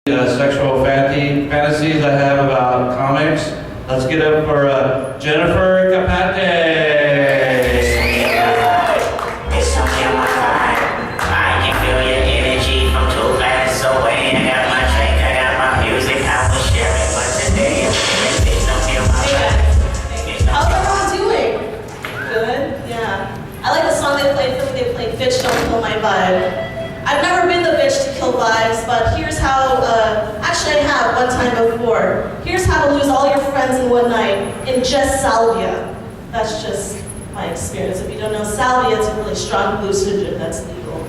Sexual fantasies I have about comics. Let's get up for Jennifer Capati. It's something on my mind. I can feel your energy from 2 glasses away. I got my drink, I got my music, I will share it, but today it's something on my mind. How's everyone doing? Good? Yeah. I like the song they played for me. They played Bitch Don't Kill My Vibe. I've never been the bitch to kill vibes, but here's how, actually I have one time before. Here's how to lose all your friends in one night in just salvia. That's just my experience. If you don't know salvia, it's a really strong hallucinogen that's legal.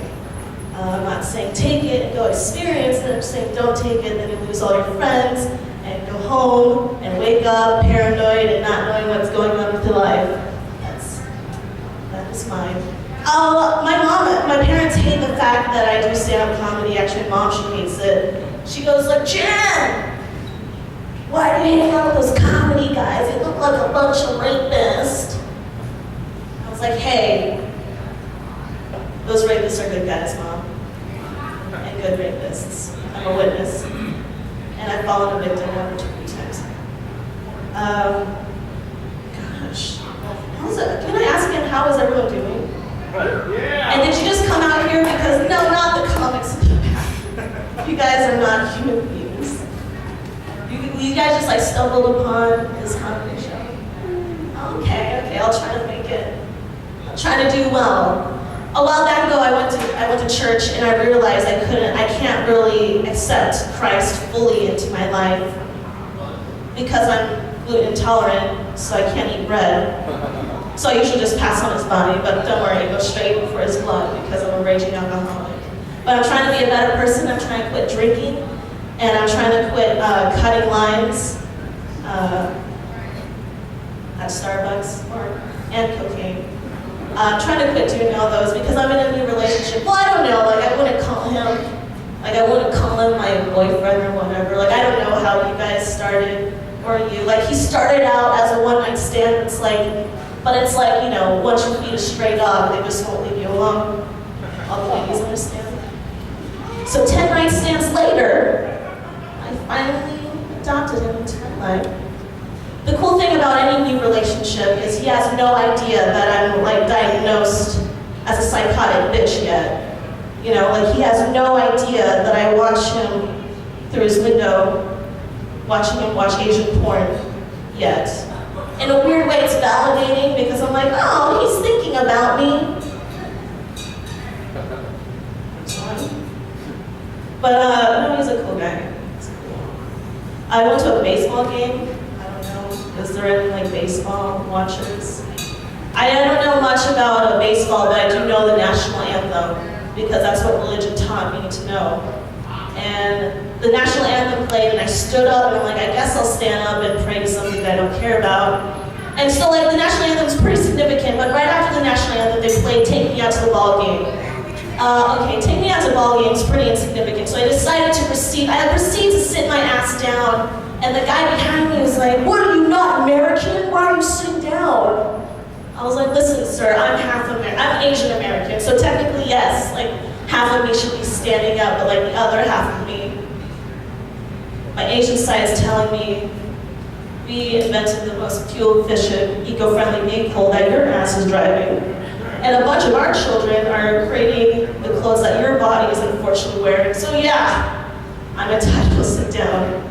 I'm not saying take it and go experience it. I'm saying don't take it, then you lose all your friends and go home and wake up paranoid and not knowing what's going on with your life. That is mine. My parents hate the fact that I do stand-up comedy. Actually, Mom, she hates it. She goes like, Jen, why do you hang out with those comedy guys? They look like a bunch of rapists. I was like, hey, those rapists are good guys, Mom. And good rapists. I'm a witness. And I've fallen a victim 1 or 2 times. Gosh. Can I ask again, how is everyone doing? Yeah. And did you just come out here because, no, not the comics. You guys are not human beings. You guys just like stumbled upon this comedy show. Okay, I'll try to make it. I'll try to do well. A while back ago, I went to church and I realized I can't really accept Christ fully into my life because I'm gluten intolerant, so I can't eat bread. So I usually just pass on his body, but don't worry, go straight for his blood because I'm a raging alcoholic. But I'm trying to be a better person. I'm trying to quit drinking, and I'm trying to quit cutting lines at Starbucks and cocaine. I'm trying to quit doing all those because I'm in a new relationship. Well, I don't know, like I wouldn't call him my boyfriend or whatever. Like I don't know how you guys started, or you. Like he started out as a one-night stand. But it's like, you know, once you feed a stray dog, they just won't leave you alone. All the ladies understand. So 10 night stands later, I finally adopted him into my life. The cool thing about any new relationship is he has no idea that I'm like diagnosed as a psychotic bitch yet. You know, like he has no idea that I watch him through his window, watching him watch Asian porn yet. In a weird way, it's validating because I'm like, oh, he's thinking about me. But no, he's a cool guy. He's cool. I went to a baseball game. I don't know, is there any like baseball watchers? I don't know much about baseball, but I do know the national anthem because that's what religion taught me to know. And the national anthem played and I stood up and I'm like, I guess I'll stand up and pray to something that I don't care about. And so like the national anthem is pretty significant, but right after the national anthem they played Take Me Out to the Ball Game. Okay, Take Me Out to the Ball Game is pretty insignificant, so I decided to proceed. I proceeded to sit my ass down, and the guy behind me was like, what, are you not American? Why are you sitting down? I was like, listen sir, I'm Asian American, so technically yes, like half of me should be standing up, but like the other half of me, my Asian side is telling me, we invented the most fuel-efficient, eco-friendly vehicle that your ass is driving. And a bunch of our children are creating the clothes that your body is unfortunately wearing. So yeah, I'm entitled to sit down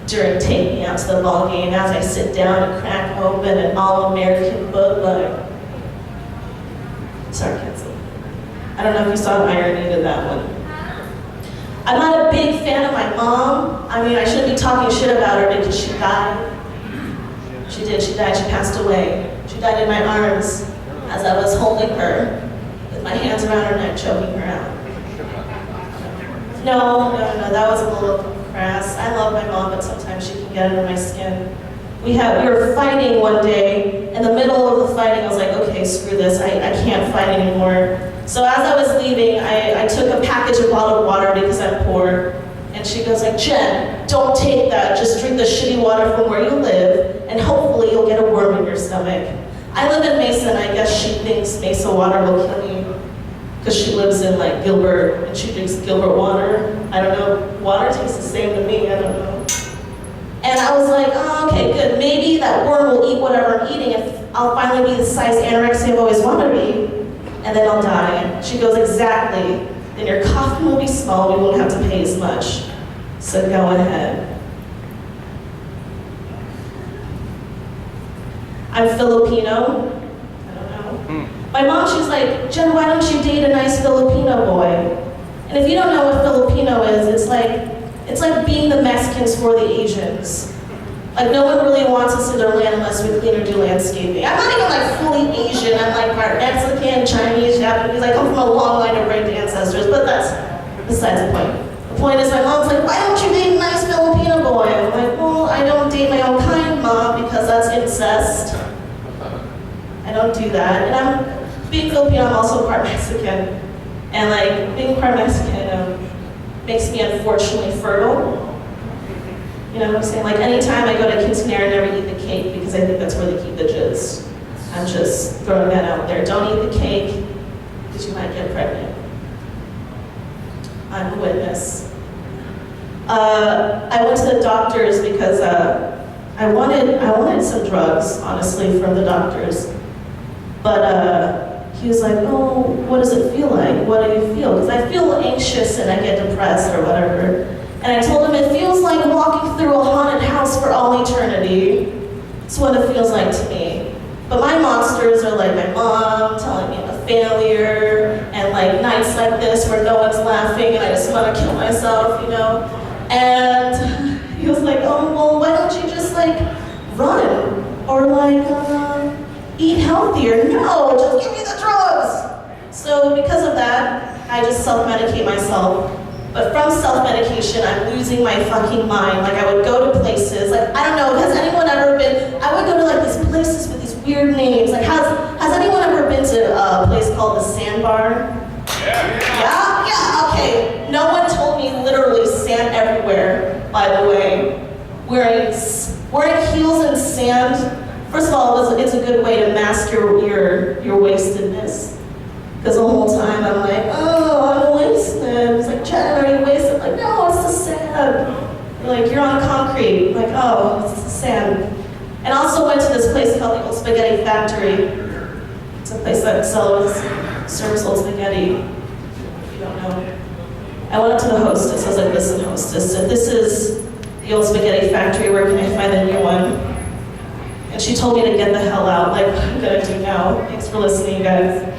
during Take Me Out to the Ball Game as I sit down and crack open an all-American Bud Light. Sarcasm. I don't know if you saw the irony to that one. I'm not a big fan of my mom. I mean, I shouldn't be talking shit about her because she died. She did, she died, she passed away. She died in my arms as I was holding her with my hands around her neck, choking her out. No, that was a little crass. I love my mom, but sometimes she can get under my skin. We were fighting one day. In the middle of the fighting, I was like, okay, screw this, I can't fight anymore. So as I was leaving, I took a package of bottled water because I'm poor. And she goes like, Jen, don't take that. Just drink the shitty water from where you live, and hopefully you'll get a worm in your stomach. I live in Mesa, and I guess she thinks Mesa water will kill me. because she lives in like Gilbert, and she drinks Gilbert water. I don't know, water tastes the same to me, I don't know. And I was like, oh, okay, good. Maybe that worm will eat whatever I'm eating, and I'll finally be the size anorexia I've always wanted to be, and then I'll die. She goes, exactly. Then your coffin will be small, we won't have to pay as much. So go ahead. I'm Filipino. I don't know. My mom, she's like, Jen, why don't you date a nice Filipino boy? And if you don't know what Filipino is, it's like being the Mexicans for the Asians. Like, no one really wants us in their land unless we clean or do landscaping. I'm not even like fully Asian. I'm like part Mexican, Chinese, Japanese. I come from a long line of great ancestors, but that's besides the point. The point is, my mom's like, why don't you date a nice Filipino boy? I'm like, well, I don't date my own kind, Mom, because that's incest. I don't do that. And being Filipino, I'm also part Mexican. And like, being part Mexican makes me unfortunately fertile. You know what I'm saying? Like, anytime I go to quinceanera, I never eat the cake because I think that's where they keep the jizz. I'm just throwing that out there. Don't eat the cake because you might get pregnant. I'm a witness. I went to the doctors because I wanted some drugs, honestly, from the doctors. But he was like, oh, what does it feel like? What do you feel? Because I feel anxious and I get depressed or whatever. And I told him it feels like walking through a haunted house for all eternity. It's what it feels like to me. But my monsters are like my mom telling me I'm a failure, and like nights like this where no one's laughing and I just want to kill myself, you know? And he was like, oh, well, why don't you just like run? Or like eat healthier? No, just give me the drugs. So because of that, I just self-medicate myself. But from self-medication, I'm losing my fucking mind. Like, I would go to places, like, I don't know, has anyone ever been, I would go to like these places with these weird names. Like, has anyone ever been to a place called the Sandbar? Yeah? Yeah, okay. No one told me literally sand everywhere, by the way. Wearing heels and sand, first of all, it's a good way to mask your wastedness. Because the whole time I'm like, oh, I'm wasted. It's like, Jen, are you wasted? I'm like, no, it's the sand. Like, you're on concrete. I'm like, oh, it's the sand. And I also went to this place called the Old Spaghetti Factory. It's a place that serves old spaghetti, if you don't know. I went up to the hostess. I was like, listen, hostess, if this is the Old Spaghetti Factory, where can I find a new one? And she told me to get the hell out, like what I'm gonna do now. Thanks for listening, you guys.